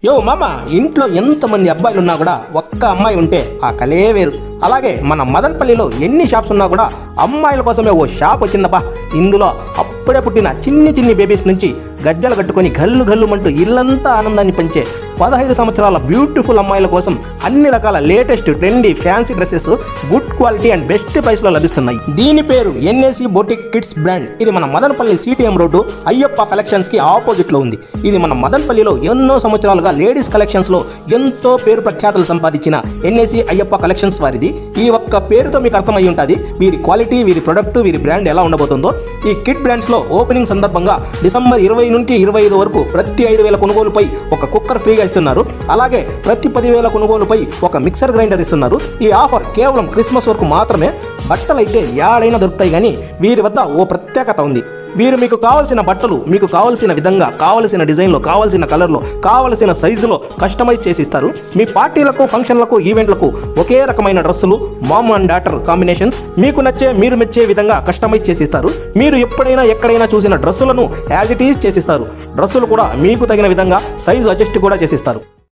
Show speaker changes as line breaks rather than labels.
యో మామ, ఇంట్లో ఎంతమంది అబ్బాయిలు ఉన్నా కూడా ఒక్క అమ్మాయి ఉంటే ఆ కలే వేరు. అలాగే మన మదనపల్లిలో ఎన్ని షాప్స్ ఉన్నా కూడా అమ్మాయిల కోసమే ఓ షాప్ వచ్చిందబ్బా. ఇందులో అప్పుడే పుట్టిన చిన్ని బేబీస్ నుంచి గజ్జలు కట్టుకొని గల్లు గల్లుమంటూ ఇల్లంతా ఆనందాన్ని పంచే 15 సంవత్సరాల బ్యూటిఫుల్ అమ్మాయిల కోసం అన్ని రకాల latest trendy fancy dresses good quality and best ప్రైస్లో లభిస్తున్నాయి. దీని పేరు ఎన్ఏసి బొటిక్ కిడ్స్ బ్రాండ్. ఇది మన మదనపల్లి సిటిఎం రోడ్డు అయ్యప్ప కలెక్షన్స్కి ఆపోజిట్లో ఉంది. ఇది మన మదనపల్లిలో ఎన్నో సంవత్సరాలుగా లేడీస్ కలెక్షన్స్లో ఎంతో పేరు ప్రఖ్యాతులు సంపాదించిన ఎన్ఏసి అయ్యప్ప కలెక్షన్స్ వారిది. ఈ ఒక్క పేరుతో మీకు అర్థమై ఉంటుంది వీరి క్వాలిటీ, వీరి ప్రొడక్ట్, వీరి బ్రాండ్ ఎలా ఉండబోతుందో. ఈ కిడ్ బ్రాండ్స్లో ఓపెనింగ్ సందర్భంగా డిసెంబర్ 20 నుండి 25 వరకు ప్రతి 5,000 కొనుగోలుపై ఒక కుక్కర్ ఫ్రీగా ఇస్తున్నారు. అలాగే ప్రతి 10,000 కొనుగోలుపై ఒక మిక్సర్ గ్రైండర్ ఇస్తున్నారు. ఈ ఆఫర్ కేవలం క్రిస్మస్ వరకు మాత్రమే. బట్టలైతే యాడైనా దొరుకుతాయి, కానీ వీరి వద్ద ఓ ప్రత్యేకత ఉంది. వీరు మీకు కావాల్సిన బట్టలు మీకు కావాల్సిన విధంగా, కావలసిన డిజైన్లో, కావాల్సిన కలర్లో, కావలసిన సైజులో కస్టమైజ్ చేసి ఇస్తారు. మీ పార్టీలకు, ఫంక్షన్లకు, ఈవెంట్లకు ఒకే రకమైన డ్రెస్సులు, మామ్ అండ్ డాటర్ కాంబినేషన్స్ మీకు నచ్చే, మీరు మెచ్చే విధంగా కస్టమైజ్ చేసి ఇస్తారు. మీరు ఎప్పుడైనా ఎక్కడైనా చూసిన డ్రెస్సులను యాజ్ ఇట్ ఈజ్ చేసిస్తారు. డ్రెస్సులు కూడా మీకు తగిన విధంగా సైజు అడ్జస్ట్ కూడా చేసిస్తారు.